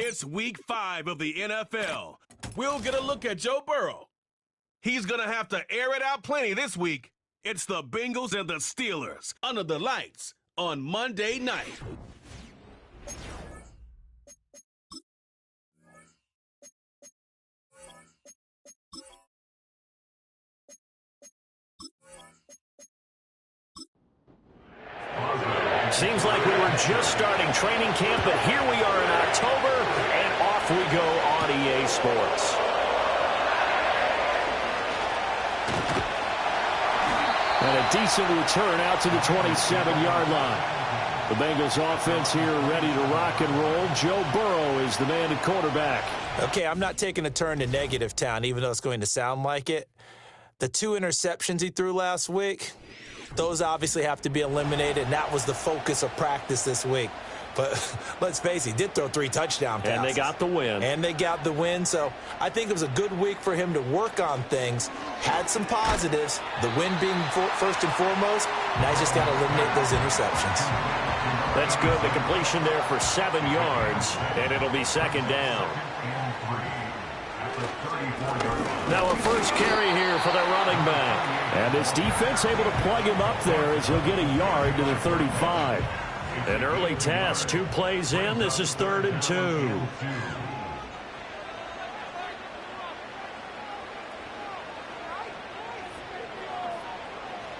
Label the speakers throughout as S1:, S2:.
S1: It's week 5 of the NFL. We'll get a look at Joe Burrow. He's going to have to air it out plenty this week. It's the Bengals and the Steelers under the lights on Monday night.
S2: Seems like we were just starting training camp, but here we are in October, and off we go on EA Sports. And a decent return out to the 27-yard line. The Bengals offense here ready to rock and roll. Joe Burrow is the man at quarterback.
S3: Okay, I'm not taking a turn to negative town, even though it's going to sound like it. The 2 interceptions he threw last week, those obviously have to be eliminated, and that was the focus of practice this week. But let's face it, he did throw 3 touchdown passes.
S2: And they got the win.
S3: And they got the win, so I think it was a good week for him to work on things. Had some positives, the win being first and foremost. Now he's just got to eliminate those interceptions.
S2: That's good. The completion there for 7 yards, and it'll be second down. Now a first carry here for their running back. And his defense able to plug him up there as he'll get a yard to the 35. An early task, 2 plays in. This is 3rd and 2.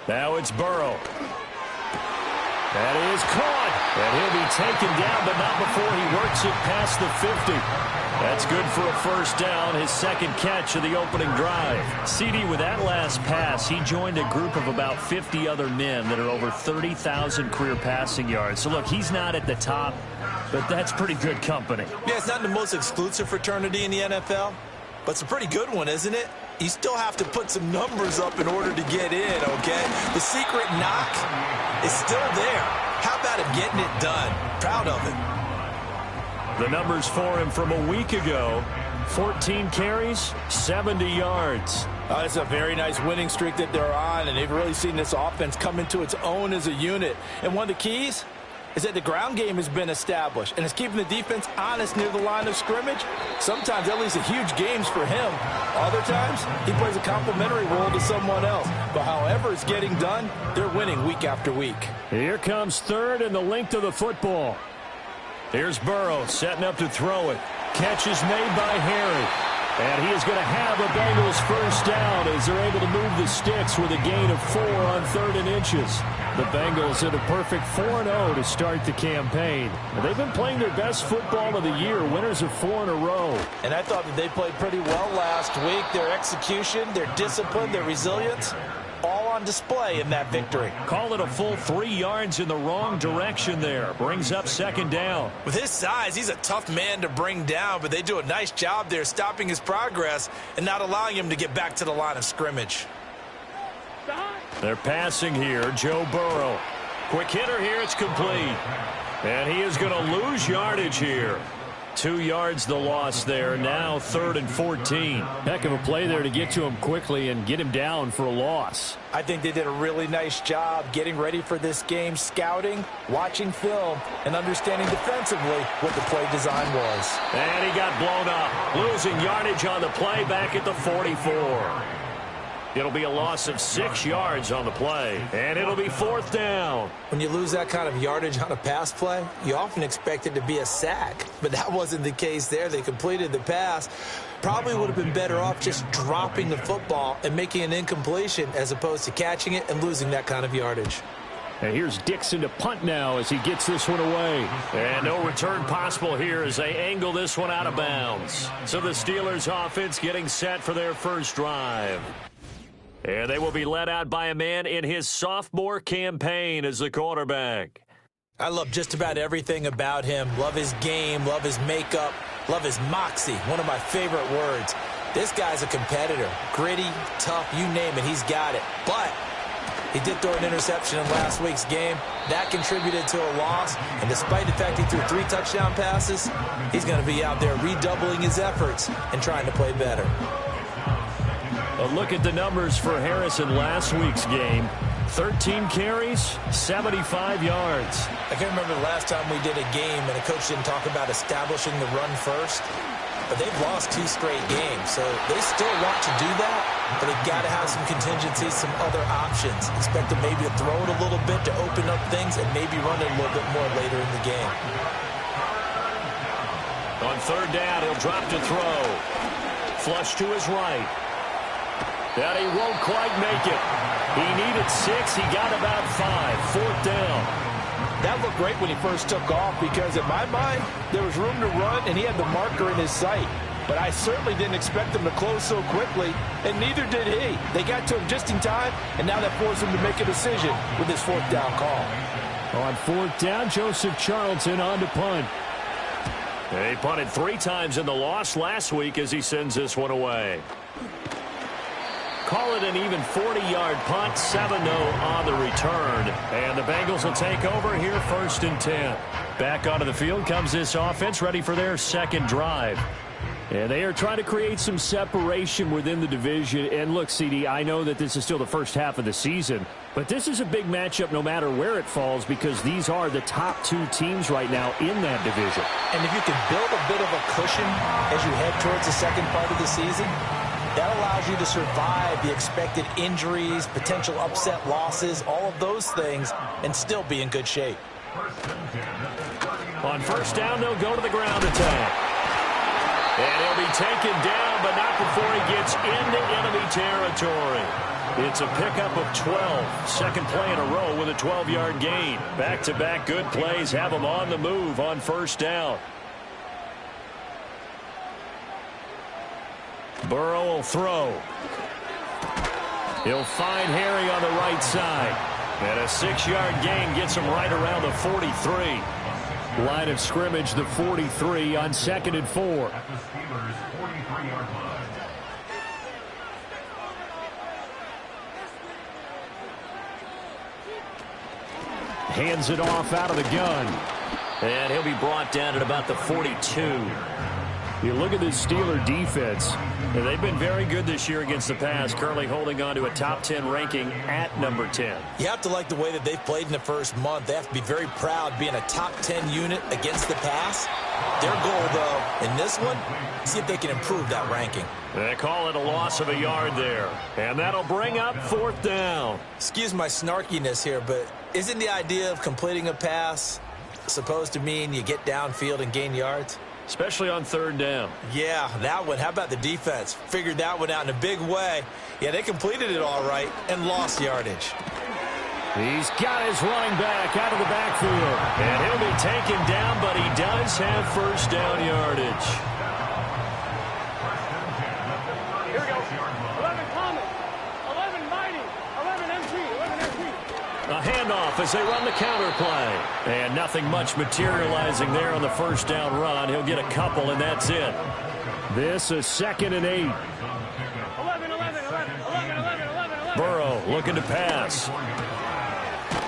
S2: Now it's Burrow. That is caught. And he'll be taken down, but not before he works it past the 50. That's good for a first down, his second catch of the opening drive. CD, with that last pass, he joined a group of about 50 other men that are over 30,000 career passing yards. So, look, he's not at the top, but that's pretty good company.
S3: Yeah, it's not the most exclusive fraternity in the NFL, but it's a pretty good one, isn't it? You still have to put some numbers up in order to get in, okay? The secret knock is still there. How about him getting it done? Proud of it.
S2: The numbers for him from a week ago, 14 carries, 70 yards.
S4: It's a very nice winning streak that they're on, and they've really seen this offense come into its own as a unit. And one of the keys is that the ground game has been established, and it's keeping the defense honest near the line of scrimmage. Sometimes that leads to huge games for him. Other times, he plays a complementary role to someone else. But however it's getting done, they're winning week after week.
S2: Here comes 3rd and the length of the football. Here's Burrow setting up to throw it. Catch is made by Harry. And he is going to have a Bengals first down as they're able to move the sticks with a gain of 4 on 3rd and inches. The Bengals at a perfect 4-0 to start the campaign. They've been playing their best football of the year, winners of 4 in a row.
S3: And I thought that they played pretty well last week. Their execution, their discipline, their resilience, all on display in that victory.
S2: Call it a full 3 yards in the wrong direction there. Brings up second down.
S3: With his size, he's a tough man to bring down, but they do a nice job there stopping his progress and not allowing him to get back to the line of scrimmage.
S2: They're passing here, Joe Burrow. Quick hitter here, it's complete. And he is going to lose yardage here. 2 yards the loss there. Now 3rd and 14. Heck of a play there to get to him quickly and get him down for a loss.
S3: I think they did a really nice job getting ready for this game, scouting, watching film, and understanding defensively what the play design was.
S2: And he got blown up. Losing yardage on the play back at the 44. It'll be a loss of 6 yards on the play, and it'll be 4th down.
S3: When you lose that kind of yardage on a pass play, you often expect it to be a sack, but that wasn't the case there. They completed the pass. Probably would have been better off just dropping the football and making an incompletion as opposed to catching it and losing that kind of yardage.
S2: And here's Dixon to punt now as he gets this one away. And no return possible here as they angle this one out of bounds. So the Steelers offense getting set for their first drive. And they will be led out by a man in his sophomore campaign as the quarterback.
S3: I love just about everything about him. Love his game, love his makeup, love his moxie, one of my favorite words. This guy's a competitor. Gritty, tough, you name it, he's got it. But he did throw an interception in last week's game. That contributed to a loss. And despite the fact he threw 3 touchdown passes, he's going to be out there redoubling his efforts and trying to play better.
S2: A look at the numbers for Harris in last week's game. 13 carries, 75 yards.
S3: I can't remember the last time we did a game and a coach didn't talk about establishing the run first. But they've lost 2 straight games, so they still want to do that, but they've got to have some contingencies, some other options. Expect them maybe to throw it a little bit to open up things and maybe run it a little bit more later in the game.
S2: On third down, he'll drop to throw. Flush to his right. That he won't quite make it. He needed 6. He got about 5. Fourth down.
S4: That looked great when he first took off because, in my mind, there was room to run, and he had the marker in his sight. But I certainly didn't expect him to close so quickly, and neither did he. They got to him just in time, and now that forced him to make a decision with his fourth down call.
S2: On fourth down, Joseph Charlton on to punt. He punted 3 times in the loss last week as he sends this one away. Call it an even 40-yard punt, 7-0 on the return. And the Bengals will take over here, 1st and 10. Back onto the field comes this offense, ready for their second drive. And they are trying to create some separation within the division. And look, CD, I know that this is still the first half of the season, but this is a big matchup no matter where it falls because these are the top 2 teams right now in that division.
S3: And if you can build a bit of a cushion as you head towards the second part of the season, that allows you to survive the expected injuries, potential upset losses, all of those things, and still be in good shape.
S2: On first down, they'll go to the ground attack. And he'll be taken down, but not before he gets into enemy territory. It's a pickup of 12. Second play in a row with a 12-yard gain. Back-to-back good plays have him on the move on first down. Burrow will throw. He'll find Harry on the right side. And a 6-yard gain gets him right around the 43. Line of scrimmage, the 43 on 2nd and 4. Hands it off out of the gun. And he'll be brought down at about the 42. You look at this Steeler defense, and they've been very good this year against the pass, currently holding on to a top 10 ranking at number 10.
S3: You have to like the way that they've played in the first month. They have to be very proud being a top 10 unit against the pass. Their goal, though, in this one, see if they can improve that ranking.
S2: They call it a loss of a yard there, and that'll bring up 4th down.
S3: Excuse my snarkiness here, but isn't the idea of completing a pass supposed to mean you get downfield and gain yards?
S2: Especially on 3rd down.
S3: Yeah, that one. How about the defense? Figured that one out in a big way. Yeah, they completed it all right and lost yardage.
S2: He's got his running back out of the backfield. And he'll be taken down, but he does have first down yardage.
S5: Here we go. 11 Thomas, 11 Mighty, 11 MT, 11 MT.
S2: A handoff as they run the counter play. And nothing much materializing there on the first down run. He'll get a couple, and that's it. This is 2nd and 8.
S5: 11.
S2: Burrow looking to pass.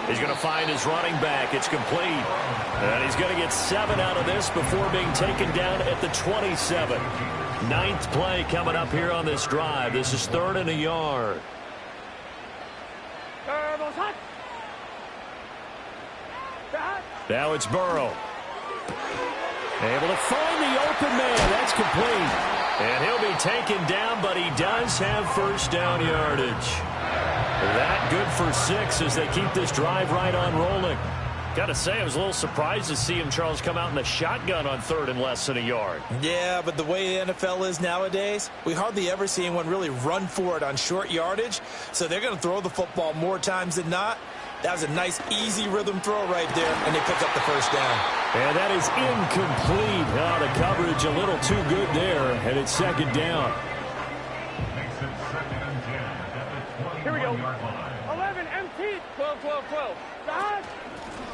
S2: He's going to find his running back. It's complete. And he's going to get 7 out of this before being taken down at the 27. 9th play coming up here on this drive. This is 3rd and a yard. Now it's Burrow. Able to find the open man. That's complete. And he'll be taken down, but he does have first down yardage. That good for 6 as they keep this drive right on rolling. Got to say, I was a little surprised to see him, Charles, come out in the shotgun on 3rd and less than a yard.
S3: Yeah, but the way the NFL is nowadays, we hardly ever see anyone really run for it on short yardage. So they're going to throw the football more times than not. That was a nice, easy rhythm throw right there, and they pick up the first down.
S2: And that is incomplete. Oh, the coverage a little too good there, and it's 2nd down.
S5: Here we go. 11 MT, 12.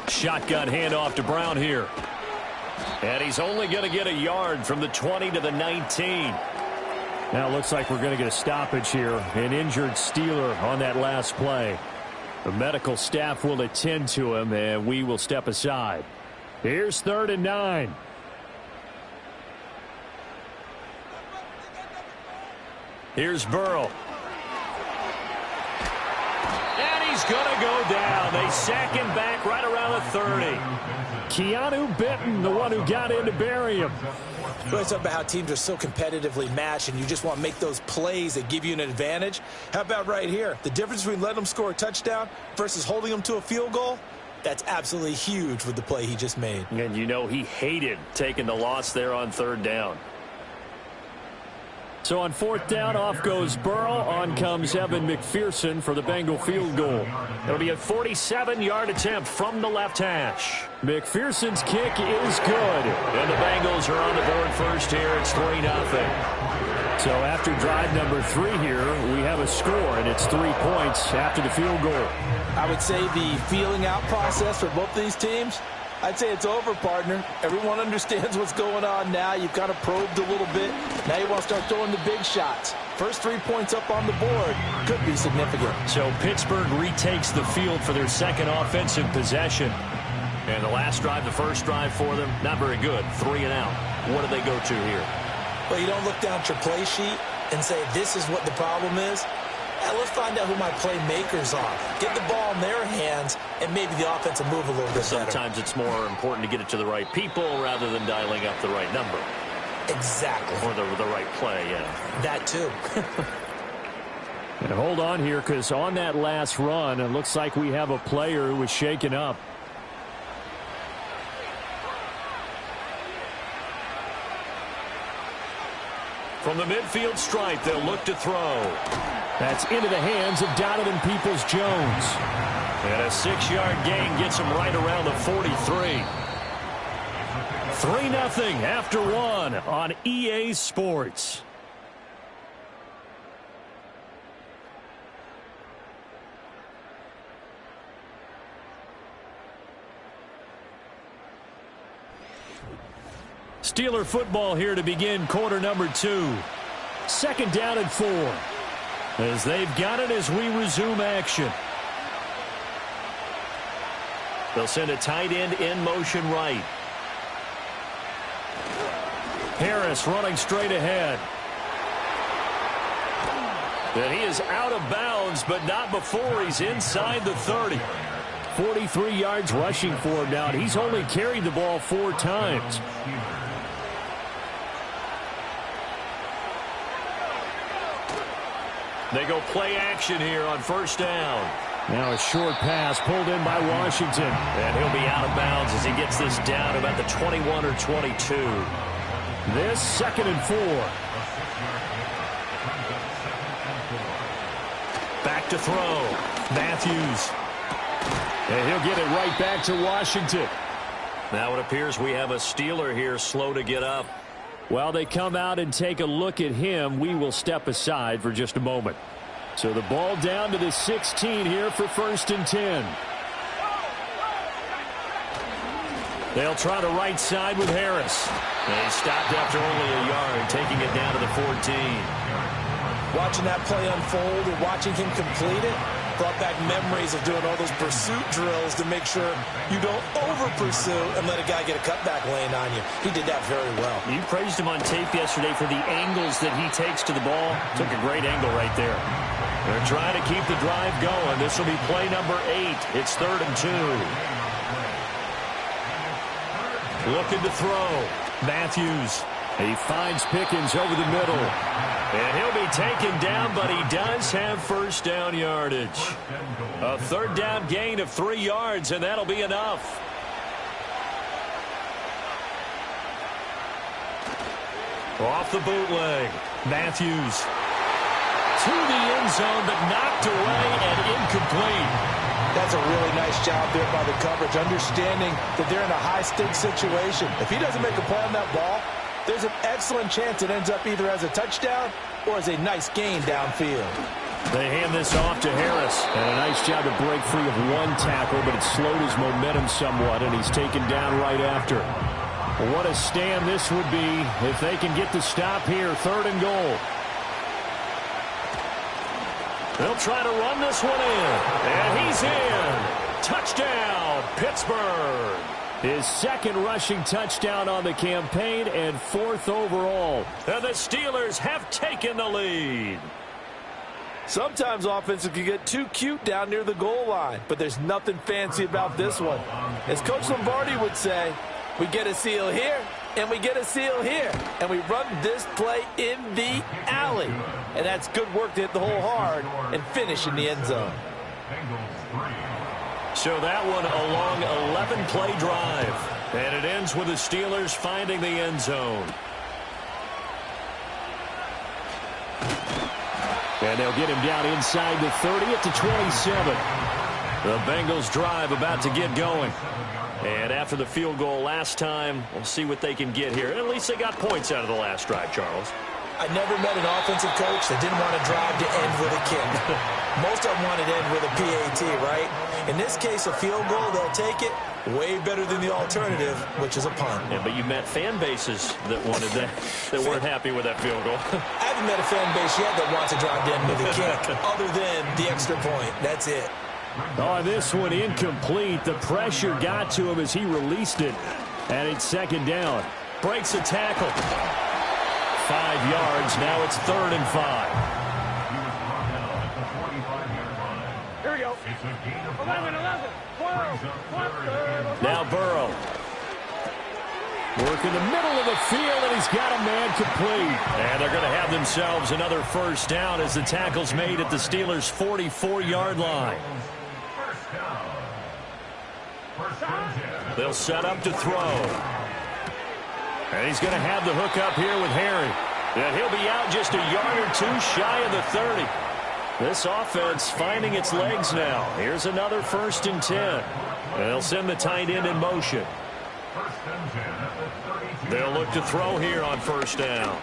S2: Shotgun handoff to Brown here. And he's only going to get a yard from the 20 to the 19. Now it looks like we're going to get a stoppage here. An injured Steeler on that last play. The medical staff will attend to him, and we will step aside. Here's 3rd and 9. Here's Burrow. And he's he's going to go down. They sack him back right around the 30.
S6: Keanu Benton, the one who got in to bury him.
S3: We always talk about how teams are so competitively matched, and you just want to make those plays that give you an advantage. How about right here? The difference between letting them score a touchdown versus holding them to a field goal, that's absolutely huge with the play he just made.
S2: And you know he hated taking the loss there on 3rd down.
S6: So on 4th down, off goes Burrow. On comes Evan McPherson for the Bengal field goal.
S2: It'll be a 47-yard attempt from the left hash.
S6: McPherson's kick is good.
S2: And the Bengals are on the board first here. It's 3-0.
S6: So after drive number 3 here, we have a score, and it's 3 points after the field goal.
S3: I would say the feeling out process for both these teams, I'd say it's over, partner. Everyone understands what's going on now. You've kind of probed a little bit. Now you want to start throwing the big shots. First 3 points up on the board could be significant.
S2: So Pittsburgh retakes the field for their second offensive possession. And the last drive, the first drive for them, not very good. 3 and out. What do they go to here?
S3: Well, you don't look down at your play sheet and say, this is what the problem is. Let's find out who my playmakers are. Get the ball in their hands, and maybe the offense will move a little bit better.
S2: Sometimes it's more important to get it to the right people rather than dialing up the right number.
S3: Exactly.
S2: Or the right play, yeah.
S3: That too.
S6: And hold on here, because on that last run, it looks like we have a player who was shaken up.
S2: From the midfield stripe, they'll look to throw.
S6: That's into the hands of Donovan Peoples-Jones.
S2: And a 6-yard gain gets him right around the 43.
S6: 3-0 after 1 on EA Sports. Steeler football here to begin quarter number 2. 2nd down and 4. As they've got it as we resume action.
S2: They'll send a tight end in motion right.
S6: Harris running straight ahead.
S2: And he is out of bounds, but not before he's inside the 30.
S6: 43 yards rushing for him now, and he's only carried the ball 4 times.
S2: They go play action here on 1st down.
S6: Now a short pass pulled in by Washington.
S2: And he'll be out of bounds as he gets this down about the 21 or 22.
S6: This 2nd and 4.
S2: Back to throw.
S6: Matthews. And he'll get it right back to Washington.
S2: Now it appears we have a Steeler here slow to get up.
S6: While they come out and take a look at him, we will step aside for just a moment. So the ball down to the 16 here for 1st and 10. They'll try the right side with Harris.
S2: They stopped after only a yard, taking it down to the 14.
S3: Watching that play unfold and watching him complete it brought back memories of doing all those pursuit drills to make sure you don't over-pursue and let a guy get a cutback lane on you. He did that very well.
S2: You praised him on tape yesterday for the angles that he takes to the ball. Took a great angle right there. They're trying to keep the drive going. This will be play number 8. It's 3rd and 2. Looking to throw.
S6: Matthews. He finds Pickens over the middle.
S2: And he'll be taken down, but he does have 1st down yardage. A 3rd down gain of 3 yards, and that'll be enough. Off the bootleg.
S6: Matthews.
S2: To the end zone, but knocked away and incomplete.
S3: That's a really nice job there by the coverage, understanding that they're in a high-stakes situation. If he doesn't make a play on that ball, there's an excellent chance it ends up either as a touchdown or as a nice gain downfield.
S6: They hand this off to Harris. And a nice job to break free of 1 tackle, but it slowed his momentum somewhat, and he's taken down right after. What a stand this would be if they can get the stop here. 3rd and goal.
S2: They'll try to run this one in. And he's in. Touchdown, Pittsburgh.
S6: His 2nd rushing touchdown on the campaign and 4th overall.
S2: And the Steelers have taken the lead.
S4: Sometimes offenses can get too cute down near the goal line, but there's nothing fancy about this one. As Coach Lombardi would say, we get a seal here, and we get a seal here, and we run this play in the alley. And that's good work to hit the hole hard and finish in the end zone.
S2: So that one a long 11-play drive, and it ends with the Steelers finding the end zone. And they'll get him down inside the 30 at the 27. The Bengals drive about to get going. And after the field goal last time, we'll see what they can get here. At least they got points out of the last drive, Charles.
S3: I never met an offensive coach that didn't want to drive to end with a kick. Most of them wanted to end with a PAT, right? In this case, a field goal, they'll take it. Way better than the alternative, which is a punt.
S2: Yeah, but you met fan bases that wanted that, that weren't happy with that field goal.
S3: I haven't met a fan base yet that wants to drive to end with a kick, other than the extra point. That's it.
S6: Oh, this one incomplete. The pressure got to him as he released it. And it's second down.
S2: Breaks a tackle. 5 yards. Now it's 3rd and 5.
S5: Here we go. 11, 12, 1,
S2: Now Burrow.
S6: Work in the middle of the field, and he's got a man complete.
S2: And they're going to have themselves another first down as the tackle's made at the Steelers' 44-yard line. They'll set up to throw.
S6: And he's going to have the hook up here with Harry.
S2: And he'll be out just a yard or two shy of the 30. This offense finding its legs now. Here's another 1st and 10. And they'll send the tight end in motion. They'll look to throw here on 1st down.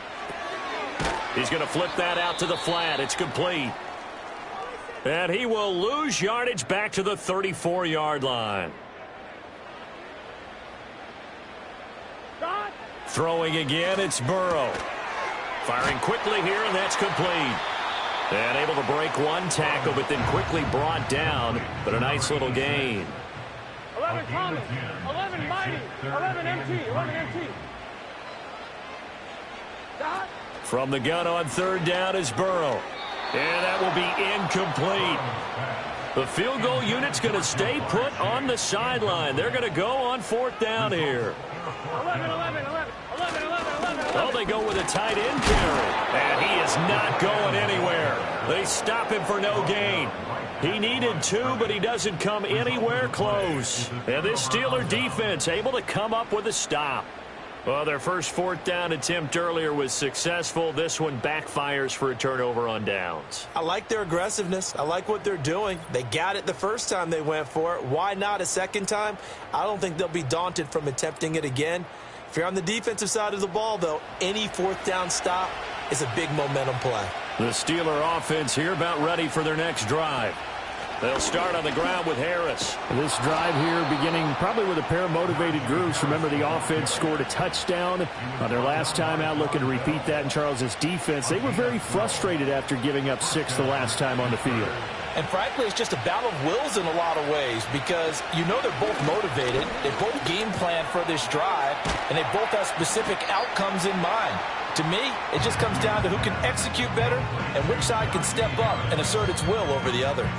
S2: He's going to flip that out to the flat. It's complete. And he will lose yardage back to the 34-yard line. Throwing again, it's Burrow. Firing quickly here, and that's complete. And able to break one tackle, but then quickly brought down. But a nice little gain.
S5: 11 Thomas, 11 Mighty, 11 MT, 11 MT. Dot.
S2: From the gun on 3rd down is Burrow. And that will be incomplete. The field goal unit's going to stay put on the sideline. They're going to go on 4th down here.
S5: 11, 11, 11, 11, 11, 11.
S2: Oh, they go with a tight end carry. And he is not going anywhere. They stop him for no gain. He needed 2, but he doesn't come anywhere close. And this Steeler defense able to come up with a stop. Well, their first 4th down attempt earlier was successful. This one backfires for a turnover on downs.
S3: I like their aggressiveness. I like what they're doing. They got it the first time they went for it. Why not a second time? I don't think they'll be daunted from attempting it again. If you're on the defensive side of the ball, though, any 4th down stop is a big momentum play.
S2: The Steeler offense here about ready for their next drive. They'll start on the ground with Harris.
S6: This drive here beginning probably with a pair of motivated groups. Remember, the offense scored a touchdown on their last time out, looking to repeat that in Charles's defense. They were very frustrated after giving up 6 the last time on the field.
S3: And frankly, it's just a battle of wills in a lot of ways because you know they're both motivated. They both game plan for this drive, and they both have specific outcomes in mind. To me, it just comes down to who can execute better and which side can step up and assert its will over the other.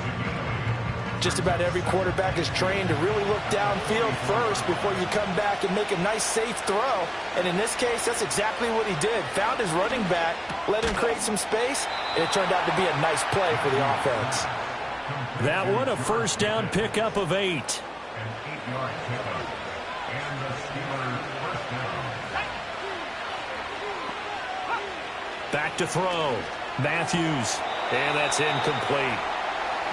S3: Just about every quarterback is trained to really look downfield first before you come back and make a nice, safe throw. And in this case, that's exactly what he did. Found his running back, let him create some space, and it turned out to be a nice play for the offense.
S2: That one, a 1st down pickup of 8. Back to throw. Matthews. And that's incomplete.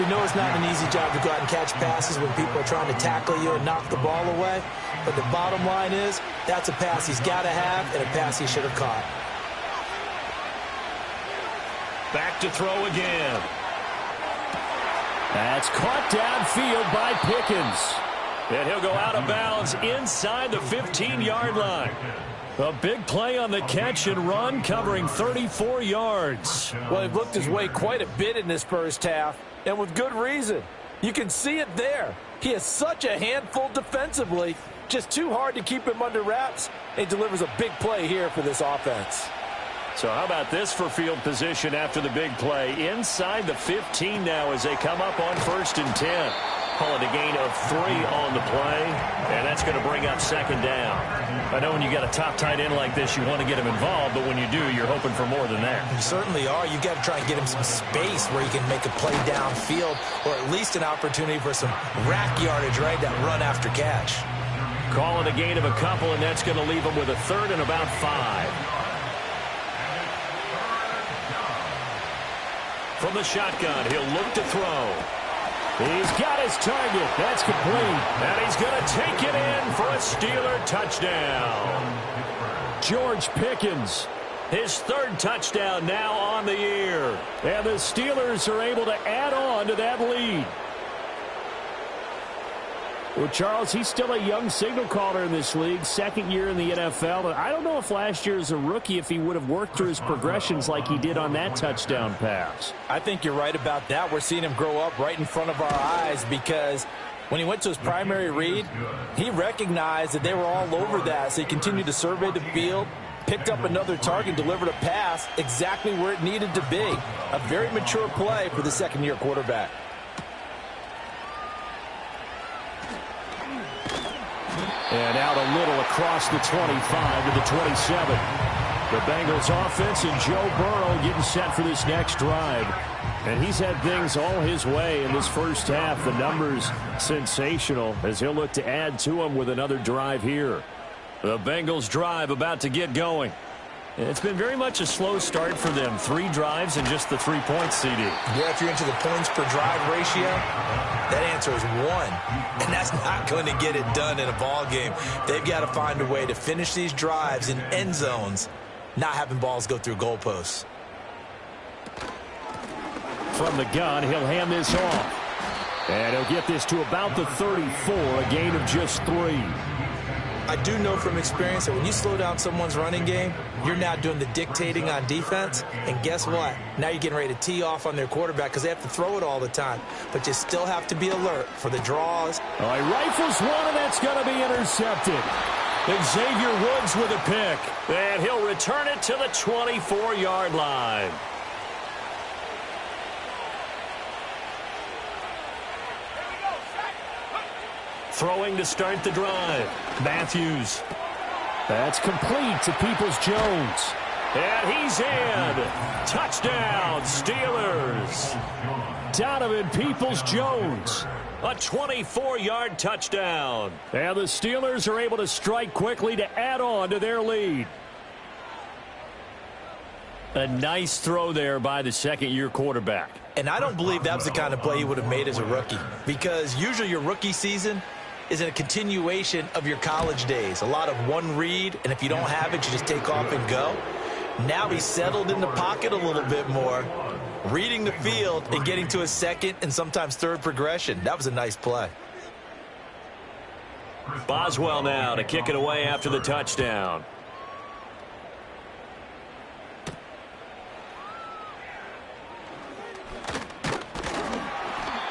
S3: We know it's not an easy job to go out and catch passes when people are trying to tackle you and knock the ball away. But the bottom line is, that's a pass he's got to have and a pass he should have caught.
S2: Back to throw again.
S6: That's caught downfield by Pickens.
S2: And he'll go out of bounds inside the 15-yard line. A big play on the catch and run, covering 34 yards.
S4: Well, he looked his way quite a bit in this first half, and with good reason. You can see it there. He is such a handful defensively, just too hard to keep him under wraps, and he delivers a big play here for this offense.
S2: So how about this for field position after the big play? Inside the 15 now as they come up on 1st and 10. Call it a gain of 3 on the play, and that's going to bring up 2nd down. I know when you got a top tight end like this, you want to get him involved, but when you do, you're hoping for more than that.
S3: You certainly are. You've got to try and get him some space where he can make a play downfield, or at least an opportunity for some rack yardage, right? That run after catch.
S2: Call it a gain of a couple, and that's going to leave him with a 3rd and about 5. From the shotgun, he'll look to throw. He's got his target. That's complete. And he's going to take it in for a Steeler touchdown. George Pickens, his 3rd touchdown now on the year. And the Steelers are able to add on to that lead. Well, Charles, he's still a young signal caller in this league, 2nd year in the NFL. I don't know if last year as a rookie if he would have worked through his progressions like he did on that touchdown pass.
S4: I think you're right about that. We're seeing him grow up right in front of our eyes because when he went to his primary read, he recognized that they were all over that, so he continued to survey the field, picked up another target, delivered a pass exactly where it needed to be. A very mature play for the 2nd-year quarterback.
S2: And out a little across the 25 to the 27. The Bengals offense and Joe Burrow getting set for this next drive. And he's had things all his way in this first half. The numbers sensational as he'll look to add to them with another drive here. The Bengals drive about to get going. It's been very much a slow start for them. 3 drives and just the 3 points, CD.
S3: Yeah, if you're into the points per drive ratio, that answer is 1. And that's not going to get it done in a ball game. They've got to find a way to finish these drives in end zones, not having balls go through goalposts.
S2: From the gun, he'll hand this off. And he'll get this to about the 34, a gain of just 3.
S3: I do know from experience that when you slow down someone's running game, you're now doing the dictating on defense. And guess what? Now you're getting ready to tee off on their quarterback because they have to throw it all the time. But you still have to be alert for the draws.
S2: He rifles one, and that's going to be intercepted. Xavier Woods with a pick. And he'll return it to the 24-yard line. Throwing to start the drive. Matthews. That's complete to Peoples-Jones. And he's in. Touchdown, Steelers. Donovan Peoples-Jones. A 24-yard touchdown. And the Steelers are able to strike quickly to add on to their lead. A nice throw there by the 2nd-year quarterback.
S3: And I don't believe that was the kind of play he would have made as a rookie. Because usually your rookie season is a continuation of your college days. A lot of one read, and if you don't have it, you just take off and go. Now he's settled in the pocket a little bit more, reading the field and getting to his 2nd and sometimes 3rd progression. That was a nice play.
S2: Boswell now to kick it away after the touchdown.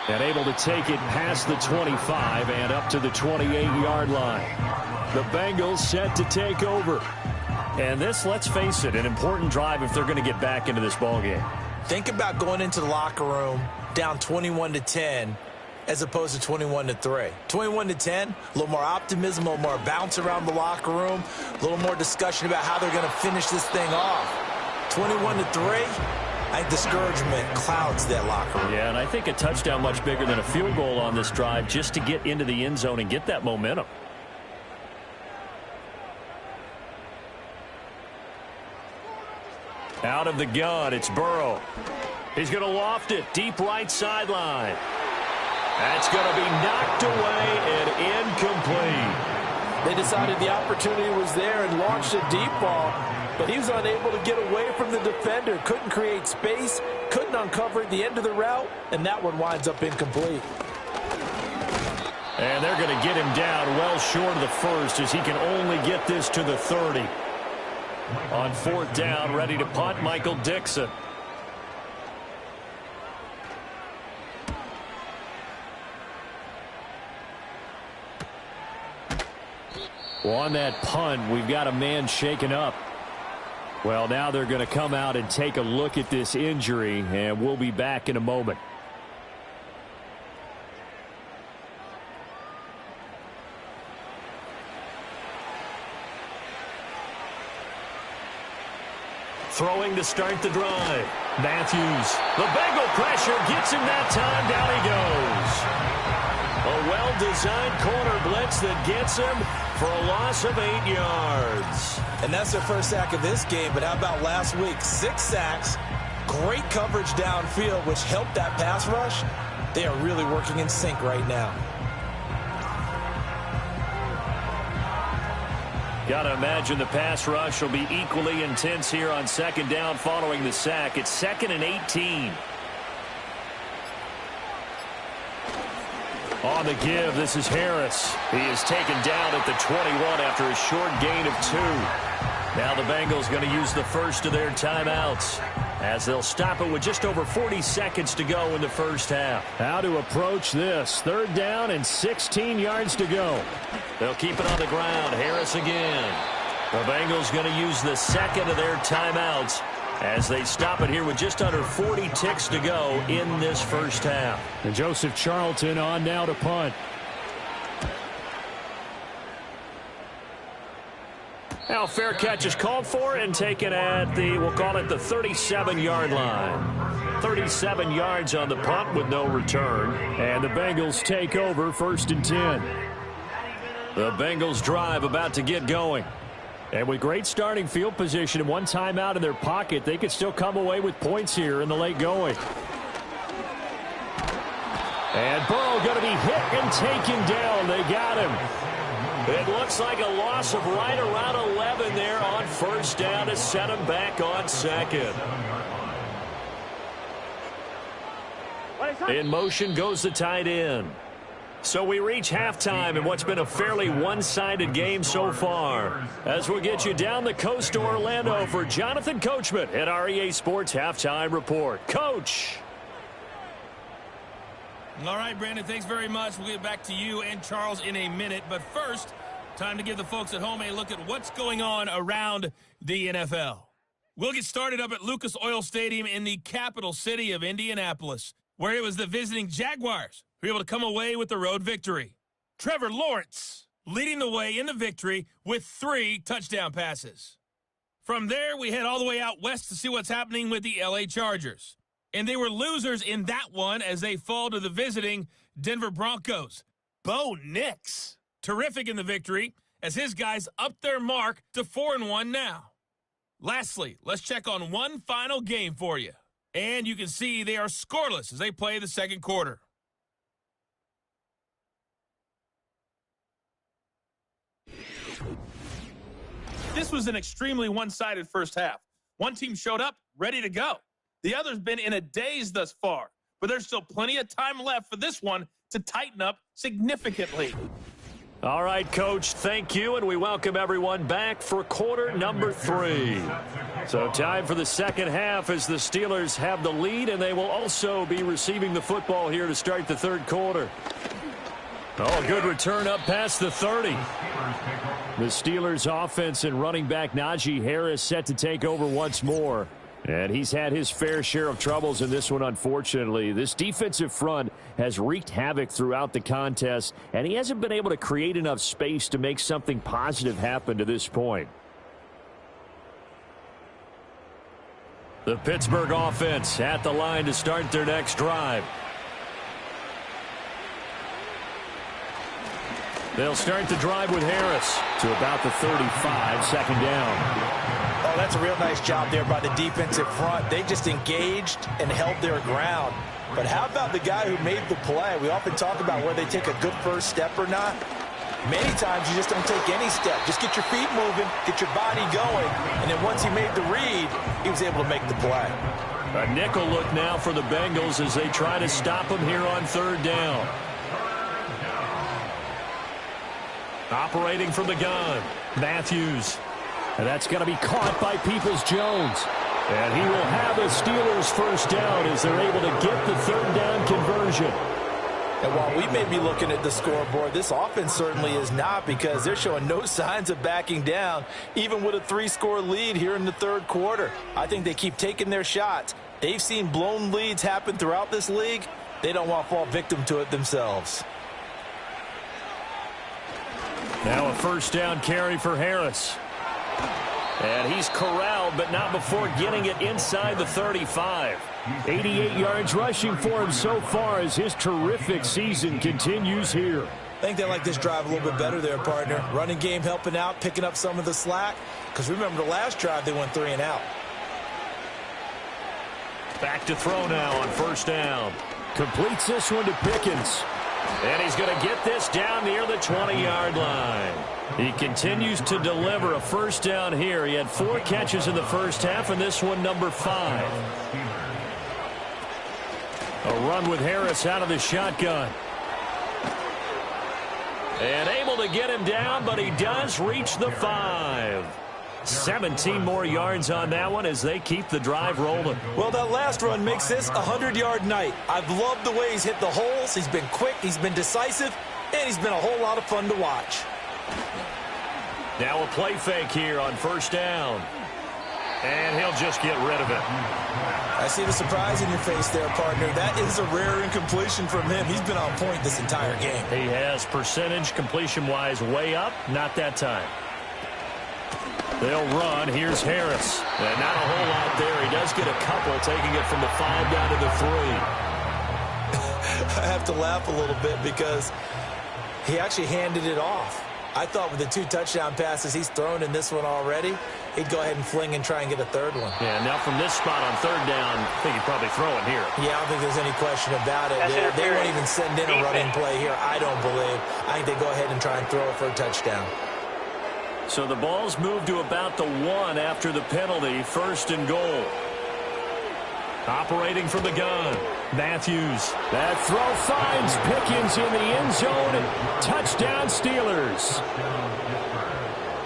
S2: And able to take it past the 25 and up to the 28-yard line. The Bengals set to take over. And this, let's face it, an important drive if they're going to get back into this ballgame.
S3: Think about going into the locker room down 21-10 as opposed to 21-3. 21-10, a little more optimism, a little more bounce around the locker room, a little more discussion about how they're going to finish this thing off. 21-3. I think discouragement clouds that locker room.
S2: Yeah, and I think a touchdown much bigger than a field goal on this drive just to get into the end zone and get that momentum. Out of the gun, it's Burrow. He's going to loft it deep right sideline. That's going to be knocked away and incomplete.
S4: They decided the opportunity was there and launched a deep ball, but he was unable to get away from the defender. Couldn't create space, couldn't uncover the end of the route, and that one winds up incomplete.
S2: And they're going to get him down well short of the first as he can only get this to the 30. On 4th down, ready to punt, Michael Dixon. Well, on that punt, we've got a man shaken up.
S6: Well, now they're going to come out and take a look at this injury, and we'll be back in a moment.
S2: Throwing to start the drive. Matthews. The Bengal pressure gets him that time. Down he goes. A well-designed corner blitz that gets him for a loss of 8 yards.
S3: And that's their first sack of this game, but how about last week? 6 sacks, great coverage downfield, which helped that pass rush. They are really working in sync right now.
S2: Got to imagine the pass rush will be equally intense here on second down following the sack. It's 2nd and 18.
S6: On the give, this is Harris.
S2: He is taken down at the 21 after a short gain of 2. Now the Bengals going to use the first of their timeouts as they'll stop it with just over 40 seconds to go in the first half.
S6: How to approach this. 3rd down and 16 yards to go.
S2: They'll keep it on the ground. Harris again. The Bengals going to use the second of their timeouts as they stop it here with just under 40 ticks to go in this first half.
S6: And Joseph Charlton on now to punt.
S2: Now fair catch is called for and taken at the, we'll call it the 37-yard line. 37 yards on the punt with no return.
S6: And the Bengals take over 1st and 10.
S2: The Bengals drive about to get going.
S6: And with great starting field position and 1 timeout in their pocket, they could still come away with points here in the late going. And Burrow going to be hit and taken down. They got him.
S2: It looks like a loss of right around 11 there on 1st down to set him back on 2nd. In motion goes the tight end. So we reach halftime in what's been a fairly one-sided game so far. As we'll get you down the coast to Orlando for Jonathan Coachman at our EA Sports Halftime Report. Coach.
S7: All right, Brandon, thanks very much. We'll get back to you and Charles in a minute. But first, time to give the folks at home a look at what's going on around the NFL. We'll get started up at Lucas Oil Stadium in the capital city of Indianapolis, where it was the visiting Jaguars who were able to come away with the road victory. Trevor Lawrence leading the way in the victory with 3 touchdown passes. From there, we head all the way out west to see what's happening with the LA Chargers. And they were losers in that one as they fall to the visiting Denver Broncos. Bo Nix, terrific in the victory as his guys upped their mark to 4-1 now. Lastly, let's check on one final game for you. And you can see they are scoreless as they play the second quarter. This was an extremely one-sided first half. One team showed up, ready to go. The other's been in a daze thus far, but there's still plenty of time left for this one to tighten up significantly.
S2: All right, Coach, thank you, and we welcome everyone back for quarter number 3. So time for the second half as the Steelers have the lead, and they will also be receiving the football here to start the third quarter.
S6: Oh, good return up past the 30. The Steelers offense and running back Najee Harris set to take over once more. And he's had his fair share of troubles in this one, unfortunately. This defensive front has wreaked havoc throughout the contest, and he hasn't been able to create enough space to make something positive happen to this point.
S2: The Pittsburgh offense at the line to start their next drive. They'll start the drive with Harris
S6: to about the 35, second down.
S3: Oh, that's a real nice job there by the defensive front. They just engaged and held their ground. But how about the guy who made the play? We often talk about whether they take a good first step or not. Many times you just don't take any step. Just get your feet moving, get your body going, and then once he made the read, he was able to make the play.
S2: A nickel look now for the Bengals as they try to stop him here on 3rd down. Operating from the gun, Matthews.
S6: And that's going to be caught by Peoples-Jones. And he will have a Steelers first down as they're able to get the 3rd down conversion.
S4: And while we may be looking at the scoreboard, this offense certainly is not, because they're showing no signs of backing down, even with a 3-score lead here in the third quarter. I think they keep taking their shots. They've seen blown leads happen throughout this league. They don't want to fall victim to it themselves.
S6: Now a first down carry for Harris. And he's corralled, but not before getting it inside the 35. 88 yards rushing for him so far as his terrific season continues here.
S3: I think they like this drive a little bit better there, partner. Running game helping out, picking up some of the slack. Because remember the last drive, they went 3 and out.
S6: Back to throw now on first down. Completes this one to Pickens. And he's going to get this down near the 20-yard line. He continues to deliver a first down here. He had 4 catches in the first half, and this one number 5. A run with Harris out of the shotgun. And able to get him down, but he does reach the 5. 17 more yards on that one as they keep the drive rolling.
S3: Well, that last run makes this a 100-yard night. I've loved the way he's hit the holes. He's been quick, he's been decisive, and he's been a whole lot of fun to watch.
S6: Now a play fake here on first down. And he'll just get rid of it.
S3: I see the surprise in your face there, partner. That is a rare incompletion from him. He's been on point this entire game.
S6: He has percentage completion-wise way up. Not that time. They'll run. Here's Harris. And not a whole lot there. He does get a couple, taking it from the 5 down to the 3.
S3: I have to laugh a little bit because he actually handed it off. I thought with the 2 touchdown passes he's thrown in this one already, he'd go ahead and fling and try and get a third one.
S6: Yeah, now from this spot on third down, I think he'd probably throw it here.
S3: Yeah, I don't think there's any question about it. They won't even send in a running play here, I don't believe. I think they go ahead and try and throw it for a touchdown.
S6: So the ball's moved to about the 1 after the penalty, first and goal. Operating from the gun, Matthews. That throw finds Pickens in the end zone. Touchdown, Steelers.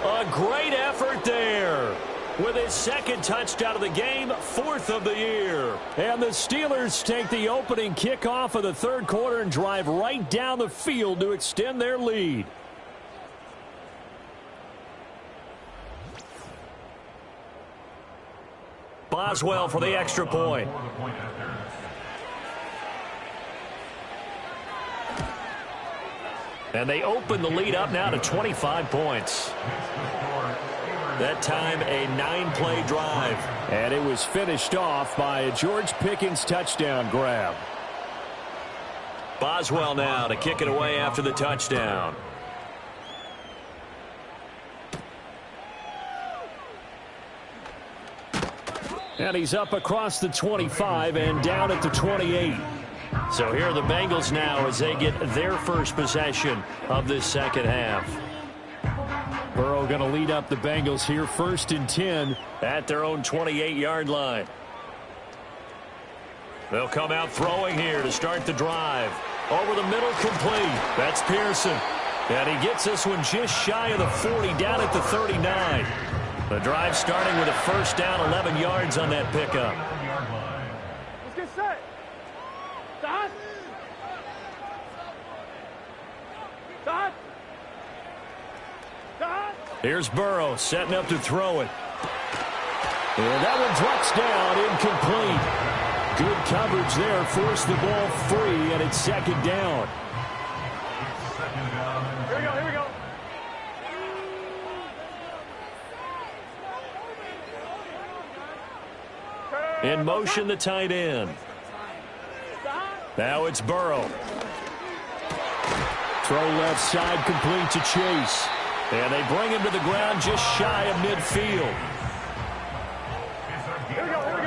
S6: A great effort there. With his second touchdown of the game, 4th of the year. And the Steelers take the opening kickoff of the third quarter and drive right down the field to extend their lead. Boswell for the extra point. And they open the lead up now to 25 points. That time a 9-play drive. And it was finished off by a George Pickens touchdown grab. Boswell now to kick it away after the touchdown. And he's up across the 25 and down at the 28. So here are the Bengals now as they get their first possession of this second half. Burrow going to lead up the Bengals here, 1st and 10 at their own 28-yard line. They'll come out throwing here to start the drive. Over the middle, complete. That's Pearson. And he gets this one just shy of the 40, down at the 39. The drive starting with a first down, 11 yards on that pickup.
S5: Let's get set. Dot. Dot. Dot.
S6: Here's Burrow setting up to throw it. And that one drops down, incomplete. Good coverage there, forced the ball free, and it's second down.
S5: Here we go, here we go.
S6: In motion, the tight end. Now it's Burrow. Throw left side, complete to Chase. And they bring him to the ground just shy of midfield.
S5: Here we go, here we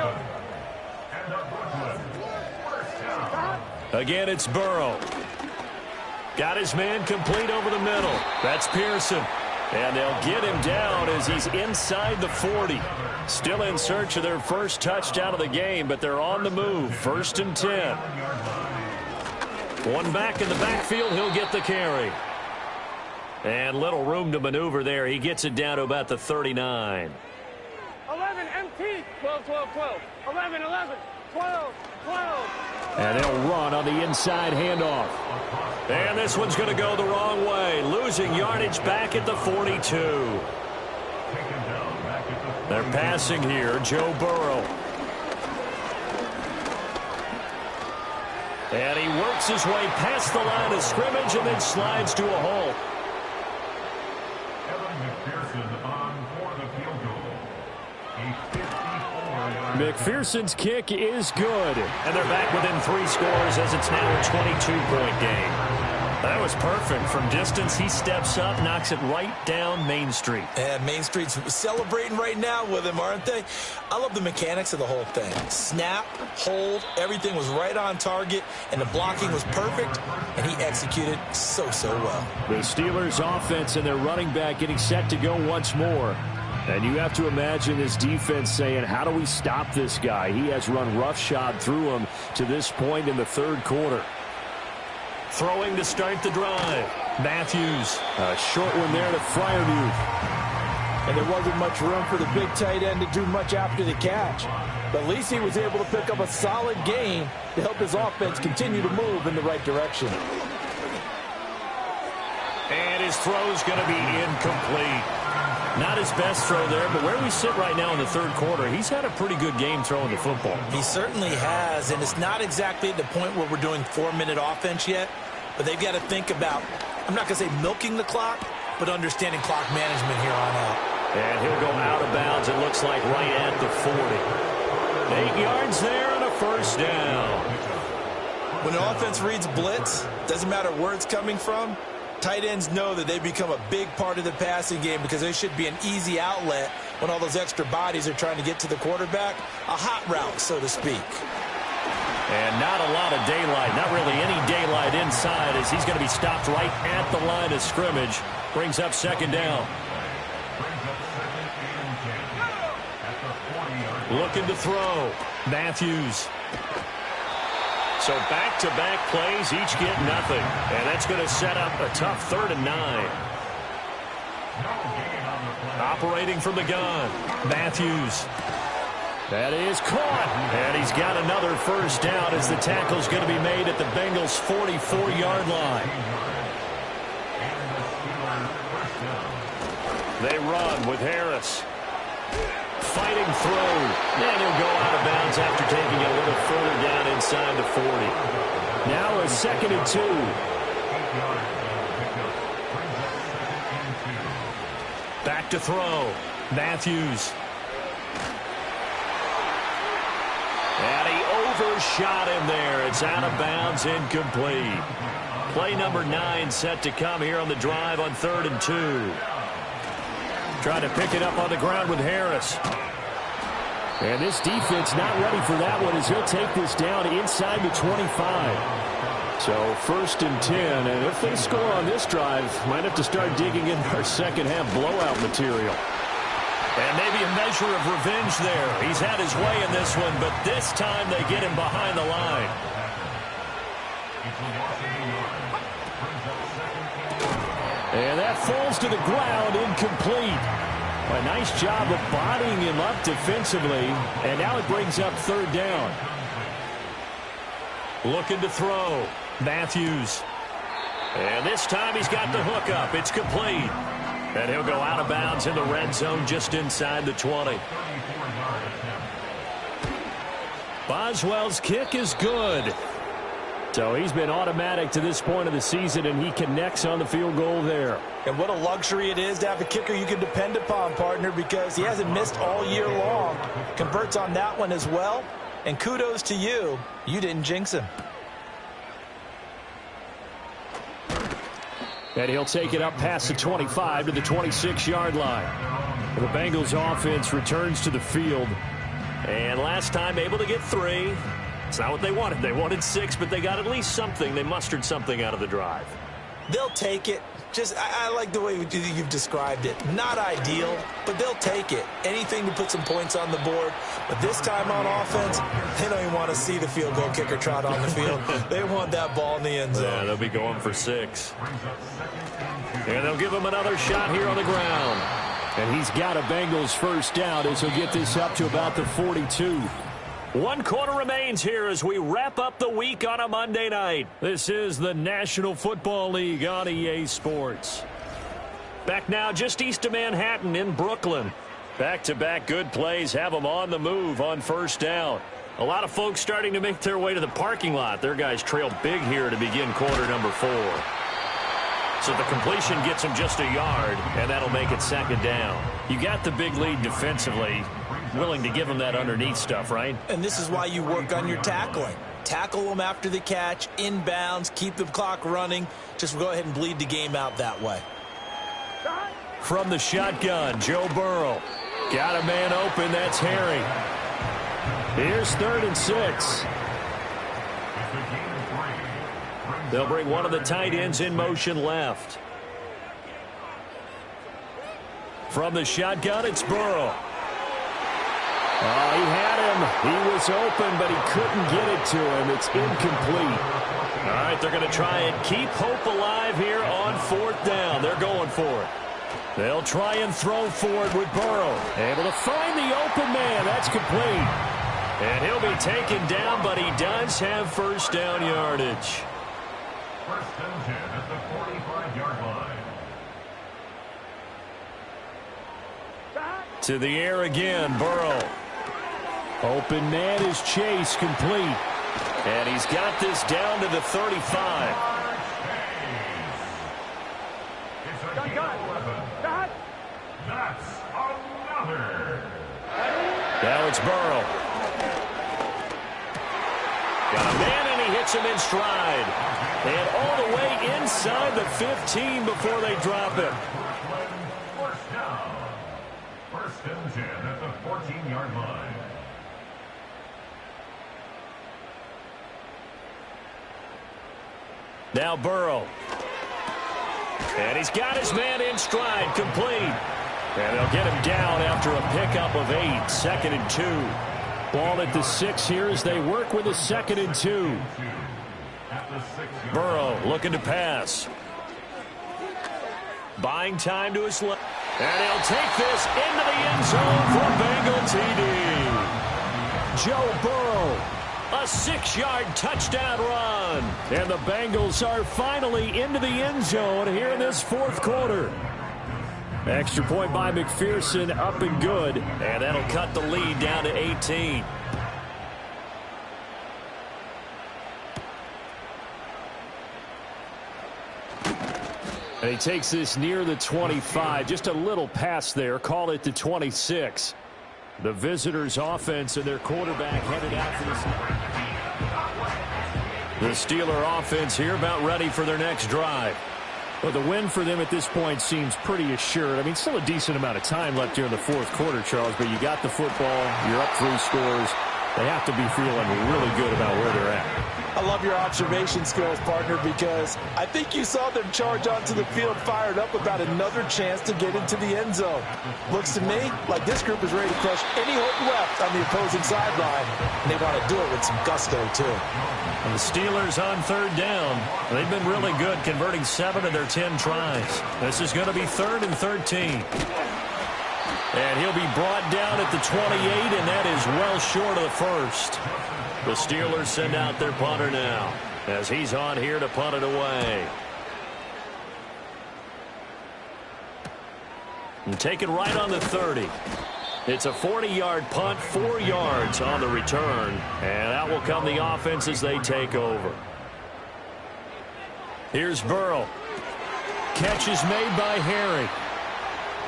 S5: go.
S6: Again, it's Burrow. Got his man complete over the middle. That's Pearson. And they'll get him down as he's inside the 40. Still in search of their first touchdown of the game, but they're on the move. 1st and 10. One back in the backfield, he'll get the carry. And little room to maneuver there. He gets it down to about the 39.
S5: 11, MT. 12, 12, 12. 11, 11. 12, 12.
S6: And they'll run on the inside handoff.
S2: And this one's going to go the wrong way. Losing yardage back at the 42. They're passing here. Joe Burrow. And he works his way past the line of scrimmage and then slides to a halt.
S6: McPherson's kick is good.
S2: And they're back within 3 scores as it's now a 22-point game. That was perfect. From distance, he steps up, knocks it right down Main Street.
S3: And Main Street's celebrating right now with him, aren't they? I love the mechanics of the whole thing. Snap, hold, everything was right on target, and the blocking was perfect, and he executed so well.
S6: The Steelers' offense and their running back getting set to go once more. And you have to imagine this defense saying, how do we stop this guy? He has run roughshod through him to this point in the third quarter.
S2: Throwing to start the drive. Matthews.
S6: A short one there to Freiermuth.
S4: And there wasn't much room for the big tight end to do much after the catch. But at least he was able to pick up a solid gain to help his offense continue to move in the right direction.
S2: And his throw's going to be incomplete. Not his best throw there, but where we sit right now in the third quarter, he's had a pretty good game throwing the football.
S3: He certainly has, and it's not exactly at the point where we're doing 4-minute offense yet, but they've got to think about, I'm not going to say milking the clock, but understanding clock management here on out.
S2: And he'll go out of bounds, it looks like, right at the 40. 8 yards there and a first down.
S3: When an offense reads blitz, doesn't matter where it's coming from, tight ends know that they become a big part of the passing game because they should be an easy outlet when all those extra bodies are trying to get to the quarterback. A hot route, so to speak.
S2: And not a lot of daylight, not really any daylight inside as he's going to be stopped right at the line of scrimmage. Brings up second down. Looking to throw. Matthews. So back-to-back plays, each get nothing. And that's going to set up a tough 3rd and 9. Operating from the gun. Matthews. That is caught. And he's got another first down as the tackle's going to be made at the Bengals' 44-yard line. They run with Harris. Fighting through. And he'll go out of bounds after taking it a little further down inside the 40.
S6: Now a 2nd and 2.
S2: Back to throw. Matthews. And he overshot him there. It's out of bounds, incomplete. Play number 9 set to come here on the drive on 3rd and 2. Trying to pick it up on the ground with Harris.
S6: And this defense not ready for that one as he'll take this down inside the 25. So 1st and 10. And if they score on this drive, might have to start digging in our second half blowout material.
S2: And maybe a measure of revenge there. He's had his way in this one, but this time they get him behind the line.
S6: And that falls to the ground, incomplete. A nice job of bodying him up defensively, and now it brings up 3rd down.
S2: Looking to throw. Matthews. And this time he's got the hook up. It's complete. And he'll go out of bounds in the red zone just inside the 20.
S6: Boswell's kick is good. So he's been automatic to this point of the season, and he connects on the field goal there.
S3: And what a luxury it is to have a kicker you can depend upon, partner, because he hasn't missed all year long. Converts on that one as well. And kudos to you. You didn't jinx him.
S6: And he'll take it up past the 25 to the 26-yard line. The Bengals offense returns to the field.
S2: And last time able to get 3. It's not what they wanted. They wanted 6, but they got at least something. They mustered something out of the drive.
S3: They'll take it. I like the way you've described it. Not ideal, but they'll take it. Anything to put some points on the board. But this time on offense, they don't even want to see the field goal kicker trot on the field. They want that ball in the end zone.
S2: Yeah, they'll be going for 6. And they'll give him another shot here on the ground.
S6: And he's got a Bengals first down as he'll get this up to about the 42.
S2: 1 quarter remains here as we wrap up the week on a Monday night. This is the National Football League on EA Sports. Back now just east of Manhattan in Brooklyn. Back-to-back good plays have them on the move on first down. A lot of folks starting to make their way to the parking lot. Their guys trail big here to begin quarter number 4. So the completion gets them just a yard, and that'll make it second down. You got the big lead defensively. Willing to give them that underneath stuff, right?
S3: And this is why you work on your tackling. Tackle them after the catch, inbounds, keep the clock running. Just go ahead and bleed the game out that way.
S2: From the shotgun, Joe Burrow. Got a man open, that's Harry. Here's 3rd and 6. They'll bring one of the tight ends in motion left. From the shotgun, it's Burrow. Oh, he had him. He was open, but he couldn't get it to him. It's incomplete. All right, they're going to try and keep hope alive here on 4th down. They're going for it. They'll try and throw for it with Burrow. Able to find the open man. That's complete. And he'll be taken down, but he does have first down yardage.
S8: First and 10 at the 45-yard line.
S2: To the air again, Burrow. Open man is Chase, complete. And he's got this down to the 35.
S8: That's another.
S2: Now it's Burrow. Got a man, and he hits him in stride. And all the way inside the 15 before they drop him.
S8: First down. First and 10 at the 14-yard line.
S2: Now Burrow. And he's got his man in stride, complete. And they'll get him down after a pickup of 8, 2nd and 2. Ball at the 6 here as they work with a 2nd and 2. Burrow looking to pass. Buying time to his left. And he'll take this into the end zone for Bengal TD. Joe Burrow. A 6-yard touchdown run. And the Bengals are finally into the end zone here in this 4th quarter. Extra point by McPherson, up and good. And that'll cut the lead down to 18. And he takes this near the 25. Just a little pass there. Call it the 26. The visitors' offense and their quarterback headed out for this. The Steeler offense here about ready for their next drive.
S6: Well, the win for them at this point seems pretty assured. I mean, still a decent amount of time left here in the 4th quarter, Charles, but you got the football, you're up 3 scores. They have to be feeling really good about where they're at.
S3: I love your observation skills, partner, because I think you saw them charge onto the field fired up about another chance to get into the end zone. Looks to me like this group is ready to crush any hope left on the opposing sideline, and they want to do it with some gusto, too.
S2: And the Steelers on 3rd down. They've been really good, converting 7 of their 10 tries. This is going to be 3rd and 13. And he'll be brought down at the 28, and that is well short of the first. The Steelers send out their punter now as he's on here to punt it away. And take it right on the 30. It's a 40-yard punt, 4 yards on the return. And out will come the offense as they take over. Here's Burrow. Catch is made by Harry.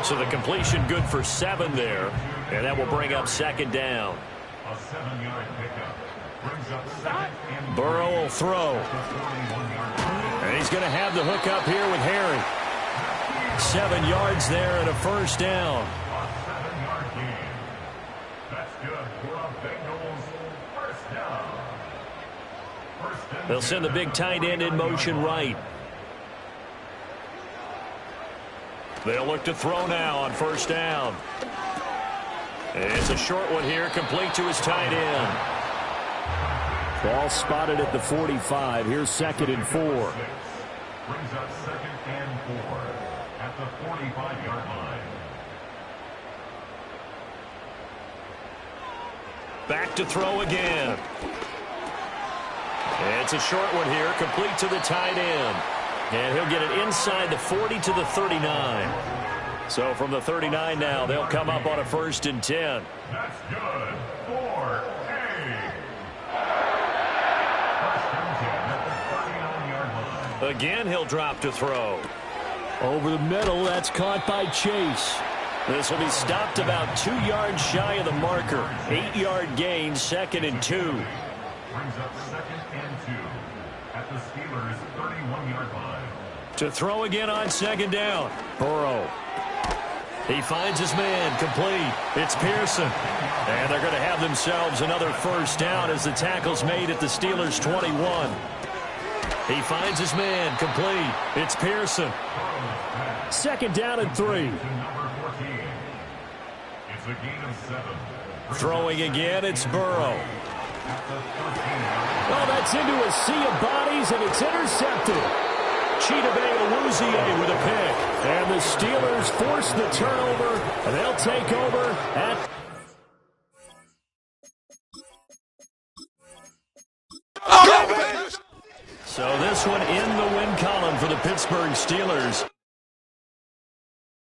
S2: So the completion good for 7 there. And that will bring up 2nd down.
S8: A 7-yard pickup brings up 2nd and
S2: Burrow will throw. And he's going to have the hook up here with Harry. 7 yards there and a first down.
S8: a 7-yard gain. That's good for a Bengals first down. First and
S2: They'll send the big tight end in motion right. They'll look to throw now on first down. It's a short one here, complete to his tight end.
S6: Ball spotted at the 45. Here's 2nd and 4.
S8: brings up 2nd and 4 at the 45-yard line.
S2: Back to throw again. It's a short one here, complete to the tight end. And he'll get it inside the 40 to the 39. So from the 39 now, they'll come up on a 1st and 10.
S8: That's good for A. 1st and 10 at the 39-yard line.
S2: Again, he'll drop to throw.
S6: Over the middle, that's caught by Chase.
S2: This will be stopped about 2 yards shy of the marker. 8-yard gain, 2nd and 2.
S8: Brings up 2nd and 2 at the Steelers' 31-yard line.
S2: To throw again on 2nd down. Burrow. He finds his man, complete. It's Pearson. And they're going to have themselves another 1st down as the tackle's made at the Steelers' 21. He finds his man, complete. It's Pearson.
S6: 2nd down and 3.
S8: It's a gain of 7.
S2: Throwing again, it's Burrow.
S6: Well, that's into a sea of bodies, and it's intercepted.
S2: Chidobe Awuzie with a pick.
S6: And the Steelers force the turnover, and they'll take over at...
S2: So this one in the win column for the Pittsburgh Steelers.